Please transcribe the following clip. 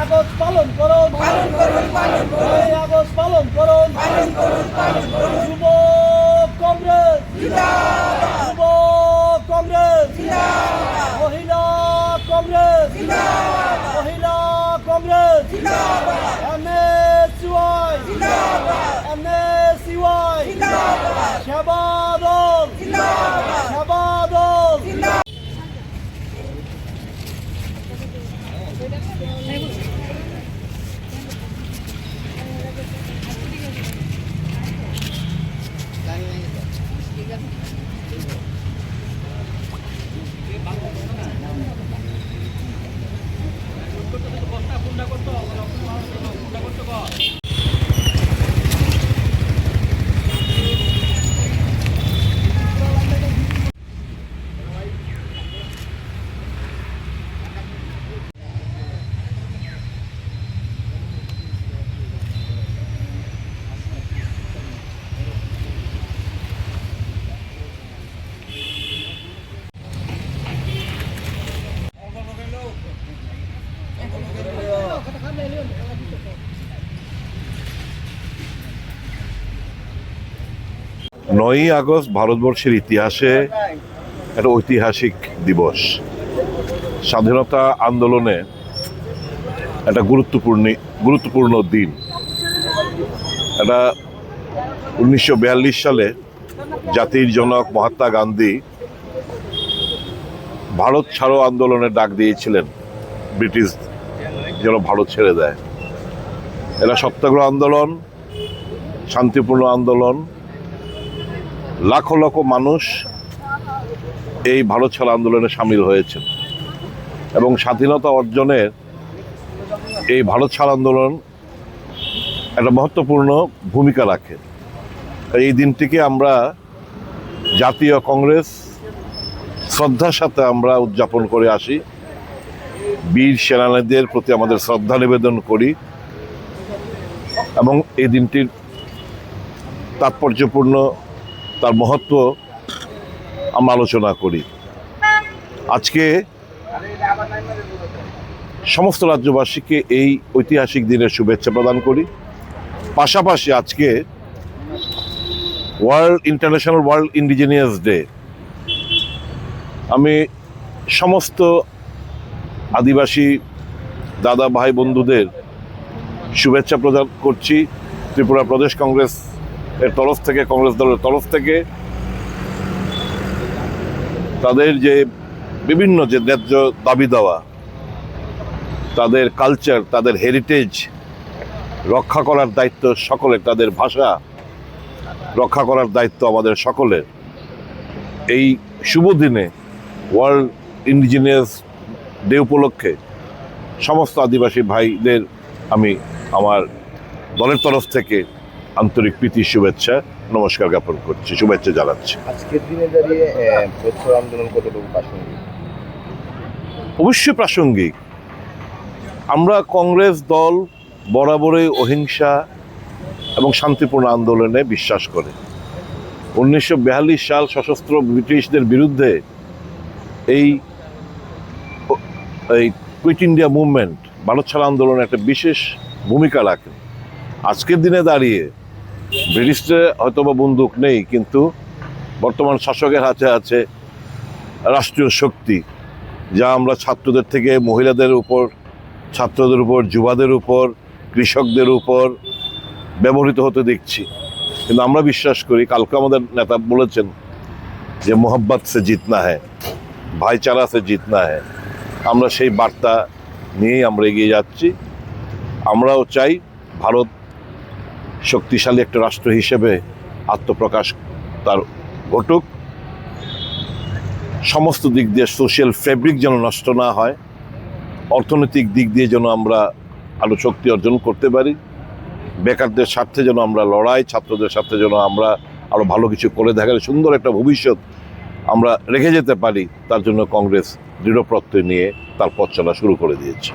August পালন করুন, July August পালন করুন। যুব কংগ্রেস, যুব কংগ্রেস, মহিলা কংগ্রেস, মহিলা কংগ্রেস, এনএসইউআই, এনএসইউআই, সেবা দল, সেবা দল। নয়ই আগস্ট ভারতবর্ষের ইতিহাসে একটা ঐতিহাসিক দিবস। স্বাধীনতা আন্দোলনে একটা গুরুত্বপূর্ণ দিন। এটা 1942 সালে জাতির জনক মহাত্মা গান্ধী ভারত ছাড়ো আন্দোলনের ডাক দিয়েছিলেন, ব্রিটিশ যেন ভারত ছেড়ে দেয়। এটা সত্যাগ্রহ আন্দোলন, শান্তিপূর্ণ আন্দোলন। লাখো লাখো মানুষ এই ভারত ছাড়ো আন্দোলনে সামিল হয়েছেন এবং স্বাধীনতা অর্জনের এই ভারত ছাড়ো আন্দোলন একটা মহত্বপূর্ণ ভূমিকা রাখে। এই দিনটিকে আমরা জাতীয় কংগ্রেস শ্রদ্ধার সাথে আমরা উদযাপন করে আসি। বীর সেনানীদের প্রতি আমাদের শ্রদ্ধা নিবেদন করি এবং এই দিনটির তাৎপর্যপূর্ণ, তার মহত্ব আমরা আলোচনা করি। আজকে সমস্ত রাজ্যবাসীকে এই ঐতিহাসিক দিনের শুভেচ্ছা প্রদান করি। পাশাপাশি আজকে ইন্টারন্যাশনাল ওয়ার্ল্ড ইন্ডিজিনিয়াস ডে। আমি সমস্ত আদিবাসী দাদা ভাই বন্ধুদের শুভেচ্ছা প্রদান করছি ত্রিপুরা প্রদেশ কংগ্রেস এর তরফ থেকে, কংগ্রেস দলের তরফ থেকে। তাদের যে বিভিন্ন যে ন্যায্য দাবি দেওয়া, তাদের কালচার, তাদের হেরিটেজ রক্ষা করার দায়িত্ব সকলের, তাদের ভাষা রক্ষা করার দায়িত্ব আমাদের সকলের। এই শুভ দিনে ওয়ার্ল্ড ইন্ডিজিনিয়াস ডে উপলক্ষে সমস্ত আদিবাসী ভাইদের আমি আমার দলের তরফ থেকে আন্তরিক প্রীতি শুভেচ্ছা নমস্কার জ্ঞাপন করছি, শুভেচ্ছা জানাচ্ছি। আজকের দিনে দাঁড়িয়ে প্রচার আন্দোলন কতটুকু প্রাসঙ্গিক? অবশ্যই প্রাসঙ্গিক। আমরা কংগ্রেস দল বরাবরই অহিংসা এবং শান্তিপূর্ণ আন্দোলনে বিশ্বাস করে। 1942 সাল সশস্ত্র ব্রিটিশদের বিরুদ্ধে এই কুইট ইন্ডিয়া মুভমেন্ট, ভারত ছাড়ো আন্দোলনে একটা বিশেষ ভূমিকা রাখে। আজকের দিনে দাঁড়িয়ে ব্রিটিশদের হয়তো বা বন্দুক নেই, কিন্তু বর্তমান শাসকের হাতে আছে রাষ্ট্রীয় শক্তি, যা আমরা ছাত্রদের থেকে মহিলাদের উপর, ছাত্রদের উপর, যুবাদের উপর, কৃষকদের উপর ব্যবহৃত হতে দেখছি। কিন্তু আমরা বিশ্বাস করি, কালকে আমাদের নেতা বলেছেন যে মোহব্বত সে জিতনা হ্যায়, ভাইচারা সে জিতনা হ্যায়। আমরা সেই বার্তা নিয়েই আমরা এগিয়ে যাচ্ছি। আমরাও চাই ভারত শক্তিশালী একটা রাষ্ট্র হিসেবে আত্মপ্রকাশ তার ঘটুক। সমস্ত দিক দিয়ে সোশ্যাল ফেব্রিক যেন নষ্ট না হয়, অর্থনৈতিক দিক দিয়ে যেন আমরা আরও শক্তি অর্জন করতে পারি, বেকারদের স্বার্থে যেন আমরা লড়াই, ছাত্রদের স্বার্থে যেন আমরা আরও ভালো কিছু করে দেখার সুন্দর একটা ভবিষ্যৎ আমরা রেখে যেতে পারি, তার জন্য কংগ্রেস দৃঢ় প্রত্যয় নিয়ে তার পথ চলা শুরু করে দিয়েছে।